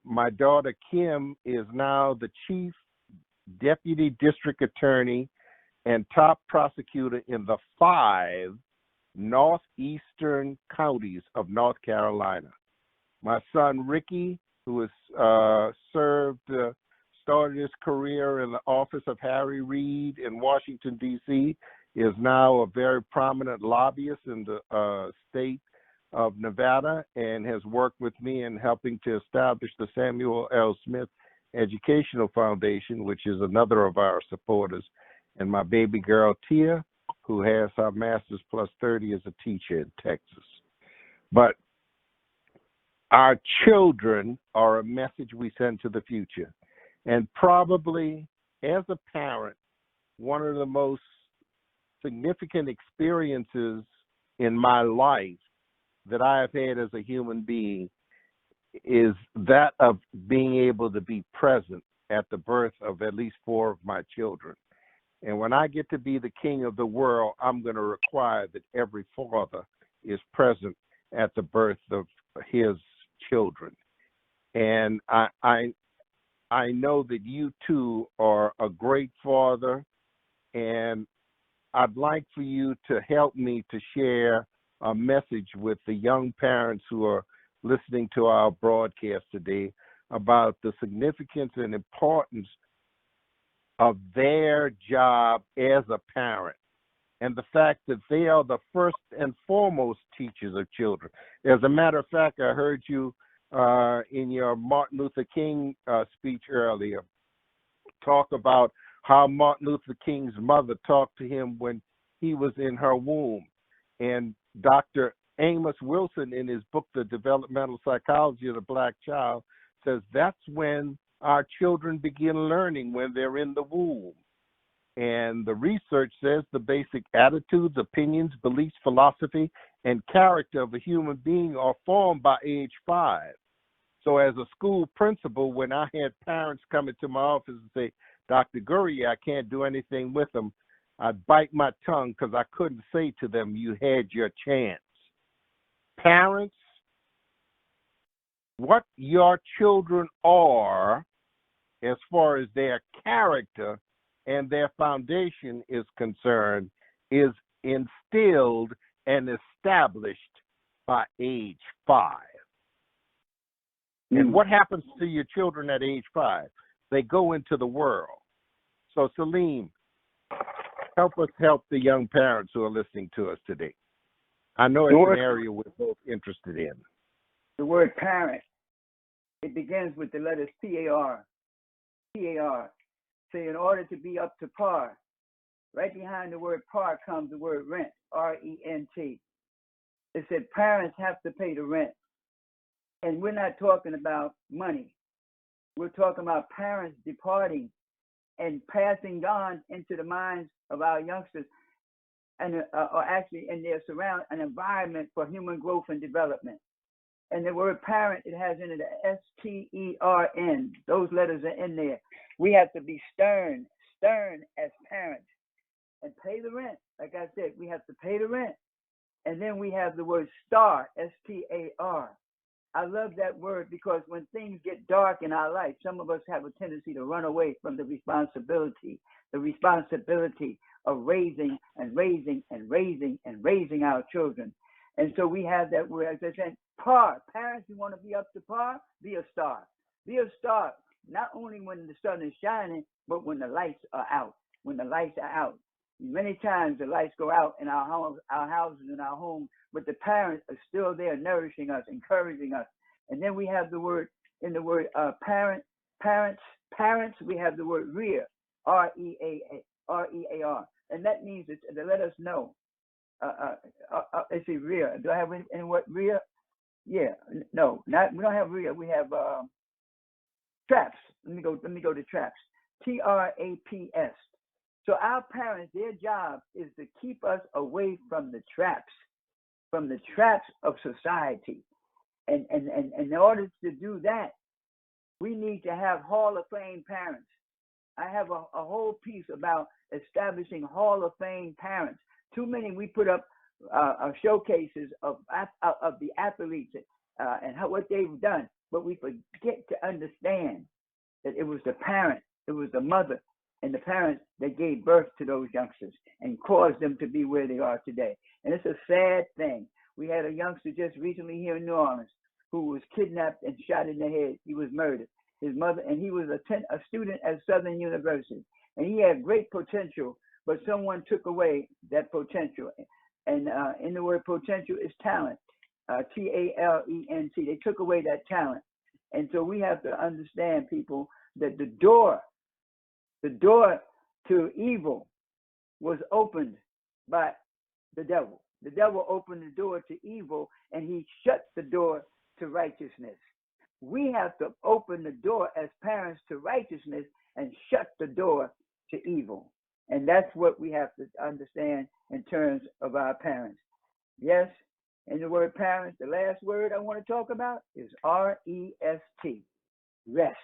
My daughter, Kim, is now the chief deputy district attorney and top prosecutor in the 5 northeastern counties of North Carolina. My son, Ricky, who has started his career in the office of Harry Reid in Washington, D.C., is now a very prominent lobbyist in the state of Nevada, and has worked with me in helping to establish the Samuel L. Smith Educational Foundation, which is another of our supporters. And my baby girl, Tia, who has her master's plus 30 as a teacher in Texas. But our children are a message we send to the future. And probably, as a parent, one of the most significant experiences in my life that I have had as a human being is that of being able to be present at the birth of at least 4 of my children. And when I get to be the king of the world, I'm going to require that every father is present at the birth of his children. And I I know that you too are a great father, and I'd like for you to help me to share a message with the young parents who are listening to our broadcast today about the significance and importance of their job as a parent and the fact that they are the first and foremost teachers of children. As a matter of fact, I heard you in your Martin Luther King speech earlier talk about how Martin Luther King's mother talked to him when he was in her womb. And Dr. Amos Wilson, in his book, The Developmental Psychology of the Black Child, says that's when our children begin learning, when they're in the womb. And the research says the basic attitudes, opinions, beliefs, philosophy, and character of a human being are formed by age 5. So as a school principal, when I had parents come into my office and say, Dr. Gourrier, I can't do anything with them, I'd bite my tongue because I couldn't say to them, you had your chance. Parents, what your children are, as far as their character and their foundation is concerned, is instilled and established by age 5. And what happens to your children at age 5? They go into the world. So, Saleem, help us help the young parents who are listening to us today. I know it's an area we're both interested in. The word parent, it begins with the letters P-A-R. P-A-R. So in order to be up to par, right behind the word par comes the word rent, R-E-N-T. It said parents have to pay the rent. And we're not talking about money. We're talking about parents departing and passing on into the minds of our youngsters, and or actually in their an environment for human growth and development. And the word parent, it has in it S-T-E-R-N. Those letters are in there. We have to be stern as parents and pay the rent. Like I said, we have to pay the rent. And then we have the word star, S-T-A-R. I love that word because when things get dark in our life, some of us have a tendency to run away from the responsibility of raising our children. And so we have that word, as I said, par. Parents, you want to be up to par? Be a star. Be a star, not only when the sun is shining, but when the lights are out. When the lights are out. Many times the lights go out in our houses and our homes, but the parents are still there nourishing us, encouraging us. And then we have the word, in the word parents, we have the word rear, R-E-A-R. And that means to let us know. It's a rear. Do I have any word rear? Yeah, no, we don't have rear. We have traps. Let me go to traps. T-R-A-P-S. So our parents, their job is to keep us away from the traps of society. And in order to do that, we need to have Hall of Fame parents. I have a whole piece about establishing Hall of Fame parents. Too many, we put up showcases of the athletes and what they've done, but we forget to understand that it was the parent, it was the mother, and the parents that gave birth to those youngsters and caused them to be where they are today. And it's a sad thing. We had a youngster just recently here in New Orleans who was kidnapped and shot in the head. He was murdered. His mother, and he was a student at Southern University. And he had great potential, but someone took away that potential. And in the word potential is talent, T-A-L-E-N-T. They took away that talent. And so we have to understand, people, that the door to evil was opened by the devil. The devil opened the door to evil, and he shut the door to righteousness. We have to open the door as parents to righteousness and shut the door to evil. And that's what we have to understand in terms of our parents. Yes, and the word parents, the last word I want to talk about is R-E-S-T. Rest.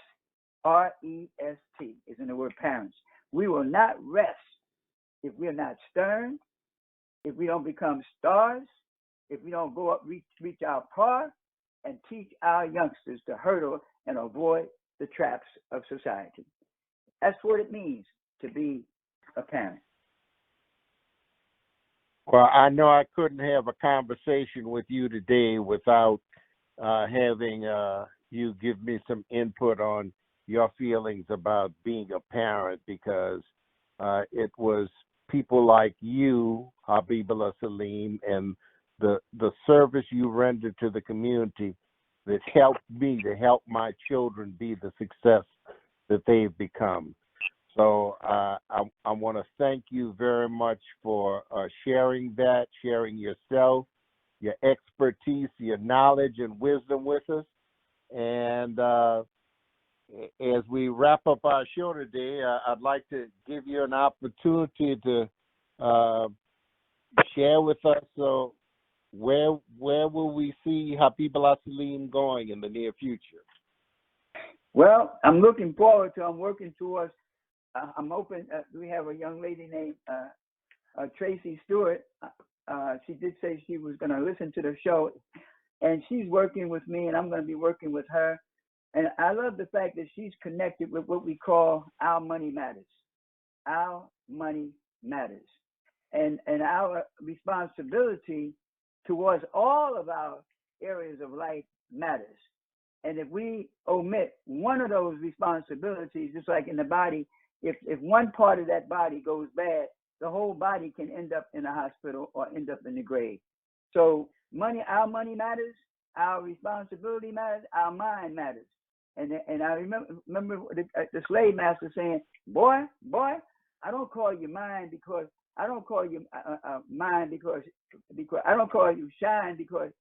R-E-S-T is in the word parents. We will not rest if we're not stern, if we don't become stars, if we don't go up, reach our par, and teach our youngsters to hurdle and avoid the traps of society. That's what it means to be a parent. Well, I know I couldn't have a conversation with you today without having you give me some input on your feelings about being a parent, because it was people like you, Habibullah Saleem, and the service you rendered to the community that helped me to help my children be the success that they've become. So I want to thank you very much for sharing that, sharing yourself, your expertise, your knowledge and wisdom with us. And as we wrap up our show today, I'd like to give you an opportunity to share with us. So where will we see Habibullah Saleem going in the near future? Well, I'm looking forward to. I'm working towards. I'm open. We have a young lady named Tracy Stewart. She did say she was going to listen to the show, and she's working with me, and I'm going to be working with her. And I love the fact that she's connected with what we call Our Money Matters. Our Money Matters. And our responsibility towards all of our areas of life matters. And if we omit one of those responsibilities, just like in the body, if one part of that body goes bad, the whole body can end up in a hospital or end up in the grave. So our money matters, our responsibility matters, our mind matters. And I remember the slave master saying, boy, I don't call you mine because I don't call you mine because I don't call you shine because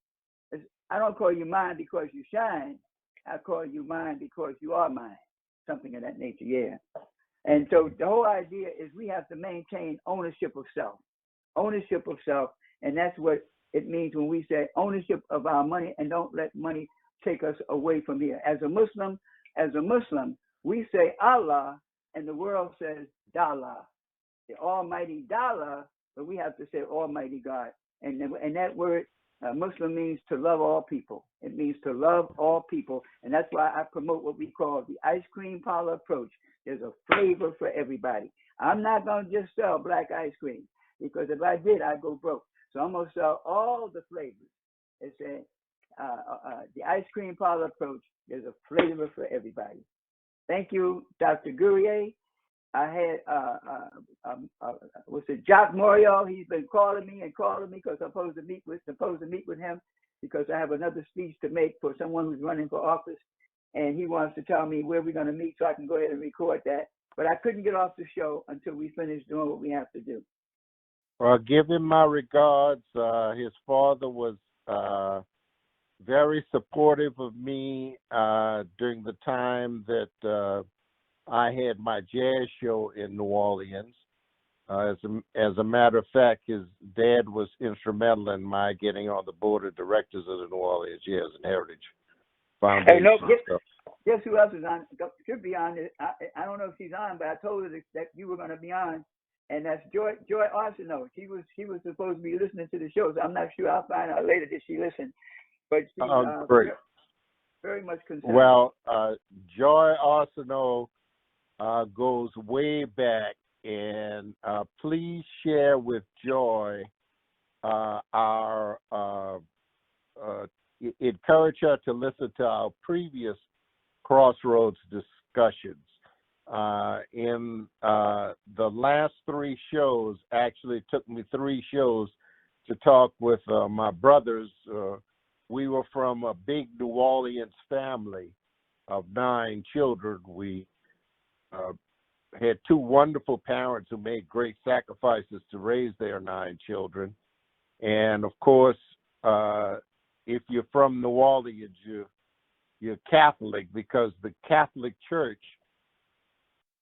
I don't call you mine because you shine. I call you mine because you are mine. Something of that nature, yeah. And so the whole idea is we have to maintain ownership of self. Ownership of self, and that's what it means when we say ownership of our money, and don't let money take us away from here. As a Muslim, we say Allah, and the world says Dallah, the Almighty Dallah, but we have to say Almighty God. And that word Muslim means to love all people. It means to love all people, and that's why I promote what we call the ice cream parlor approach. There's a flavor for everybody. I'm not going to just sell black ice cream, because if I did, I'd go broke. So I'm going to sell all the flavors. It's the ice cream parlor approach. There's a flavor for everybody. Thank you, Dr. Gourrier. I had Jacques Morial. He's been calling me because I'm supposed to meet with him because I have another speech to make for someone who's running for office, and he wants to tell me where we're going to meet so I can go ahead and record that. But I couldn't get off the show until we finish doing what we have to do. Well, give him my regards. His father was very supportive of me during the time that I had my jazz show in New Orleans. As a matter of fact, his dad was instrumental in my getting on the board of directors of the New Orleans Jazz and Heritage Foundation. Hey, guess who else is on? Should be on it. I don't know if she's on, but I told her that you were going to be on, and that's Joy Arsenault. She was supposed to be listening to the show, so I'm not sure. I'll find out later that she listened. But she's great. Very much concerned. Well, Joy Arsenault goes way back, and please share with Joy encourage her to listen to our previous Crossroads discussions. In the last 3 shows, actually took me 3 shows to talk with my brothers. We were from a big New Orleans family of 9 children. We had 2 wonderful parents who made great sacrifices to raise their 9 children. And of course, if you're from New Orleans, you're Catholic, because the Catholic Church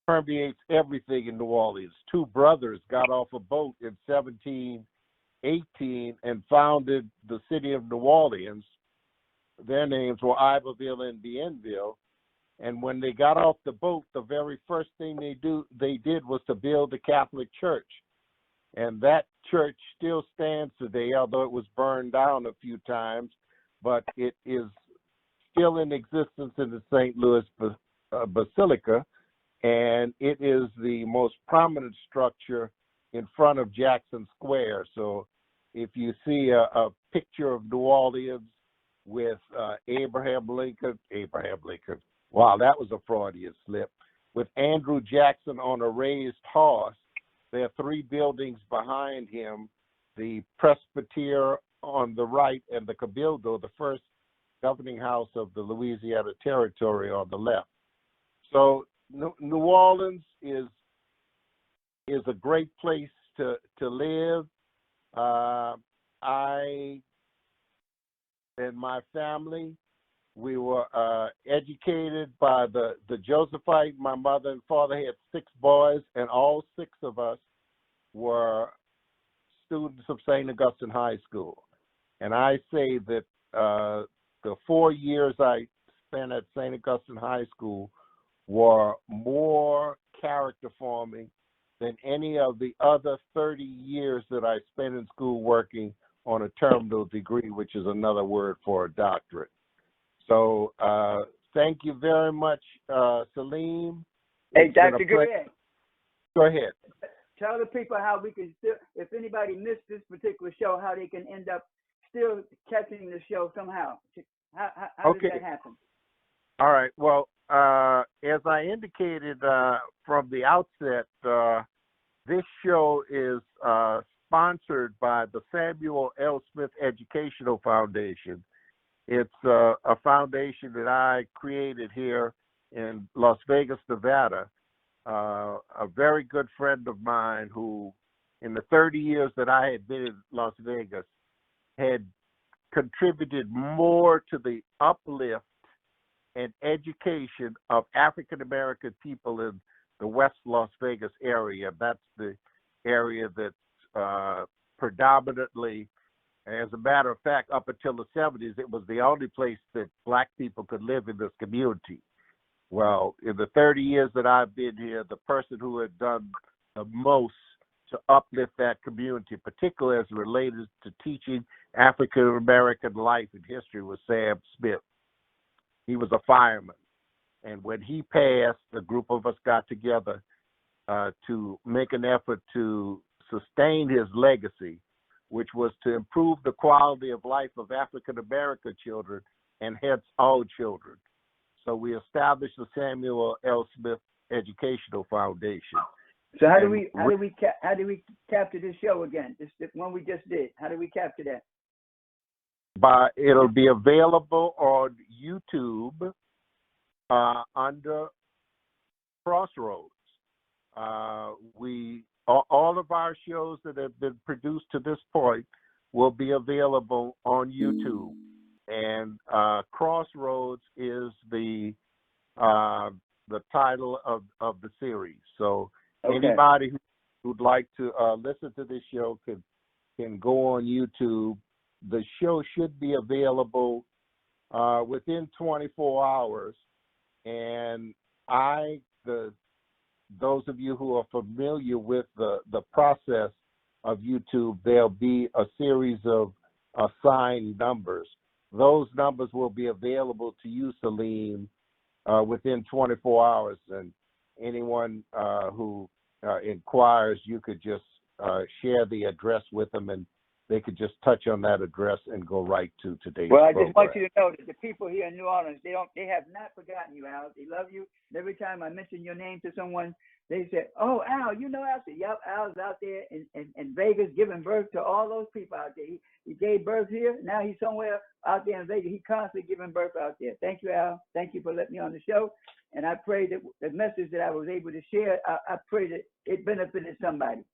permeates everything in New Orleans. 2 brothers got off a boat in 1718 and founded the city of New Orleans. Their names were Iberville and Bienville. And when they got off the boat, the very first thing they did was to build the Catholic Church. And that church still stands today, although it was burned down a few times, but it is still in existence in the St. Louis Basilica, and it is the most prominent structure in front of Jackson Square. So if you see a picture of New Orleans with Abraham Lincoln, wow, that was a Freudian slip, with Andrew Jackson on a raised horse, there are three buildings behind him, the Presbytere on the right and the Cabildo, the first governing house of the Louisiana Territory, on the left. So New Orleans is a great place to live. I and my family, we were educated by the Josephite. My mother and father had 6 boys, and all 6 of us were students of St. Augustine High School. And I say that the 4 years I spent at St. Augustine High School were more character forming than any of the other 30 years that I spent in school working on a terminal degree, which is another word for a doctorate. So thank you very much, Saleem. Hey, Dr. Gourrier. Go ahead. Tell the people how we can still, if anybody missed this particular show, how they can end up still catching the show somehow. How does that happen? All right. Well, as I indicated from the outset, this show is sponsored by the Samuel L. Smith Educational Foundation. It's a foundation that I created here in Las Vegas, Nevada. A very good friend of mine who, in the 30 years that I had been in Las Vegas, had contributed more to the uplift and education of African American people in the West Las Vegas area. That's the area that's predominantly, as a matter of fact, up until the 70s, it was the only place that Black people could live in this community. Well, in the 30 years that I've been here, the person who had done the most to uplift that community, particularly as related to teaching African American life and history, was Sam Smith. He was a fireman. And when he passed, a group of us got together to make an effort to sustain his legacy, which was to improve the quality of life of African American children and hence all children. So we established the Samuel L. Smith Educational Foundation. So how do we capture this show again? This one we just did. How do we capture that? It'll be available on YouTube under Crossroads. All of our shows that have been produced to this point will be available on YouTube, and Crossroads is the title of the series. So anybody who'd like to listen to this show can go on YouTube. The show should be available within 24 hours, and those of you who are familiar with the process of YouTube, there'll be a series of assigned numbers. Those numbers will be available to you, Saleem, within 24 hours. And anyone who inquires, you could just share the address with them, and they could just touch on that address and go right to today's program. Well, I just want you to know that the people here in New Orleans, they have not forgotten you, Al. They love you. And every time I mention your name to someone, they say, "Oh, Al, you know Al?" I said, "Yep, Al's out there in Vegas giving birth to all those people out there. He gave birth here. Now he's somewhere out there in Vegas. He's constantly giving birth out there." Thank you, Al. Thank you for letting me on the show. And I pray that the message that I was able to share, I pray that it benefited somebody.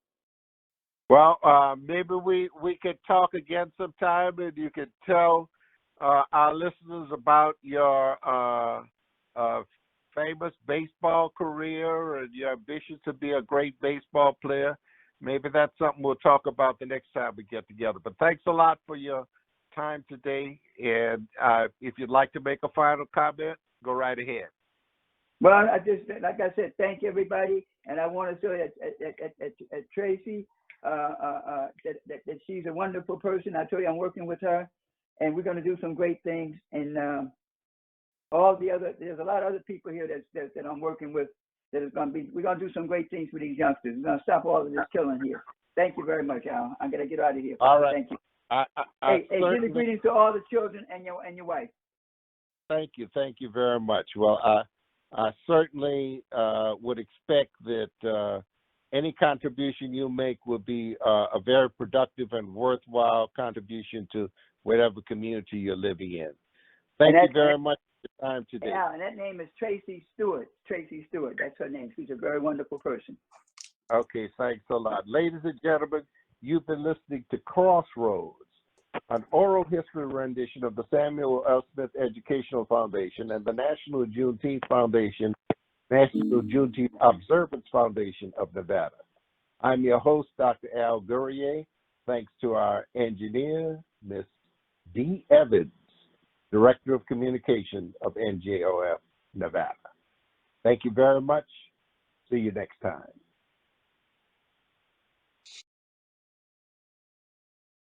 Well, maybe we could talk again sometime, and you could tell our listeners about your famous baseball career and your ambition to be a great baseball player. Maybe that's something we'll talk about the next time we get together. But thanks a lot for your time today. And if you'd like to make a final comment, go right ahead. Well, I just, like I said, thank everybody. And I want to say that Tracy, that she's a wonderful person. I told you I'm working with her, and we're going to do some great things. And all the other, there's a lot of other people here that I'm working with that is going to be, we're going to do some great things for these youngsters. We're going to stop all of this killing here. Thank you very much, Al. I'm going to get out of here. All right. Thank you. Hey, give greetings to all the children and your wife. Thank you very much. Well, I certainly would expect that any contribution you make will be a very productive and worthwhile contribution to whatever community you're living in. Thank you very much for your time today. Yeah, and that name is Tracy Stewart. Tracy Stewart, that's her name. She's a very wonderful person. Okay, thanks a lot. Ladies and gentlemen, you've been listening to Crossroads, an oral history rendition of the Samuel L. Smith Educational Foundation and the National Juneteenth Foundation, National Juneteenth Observance Foundation of Nevada. I'm your host, Dr. Al Gourrier. Thanks to our engineer, Ms. Dee Evans, Director of Communications of NJOF Nevada. Thank you very much. See you next time.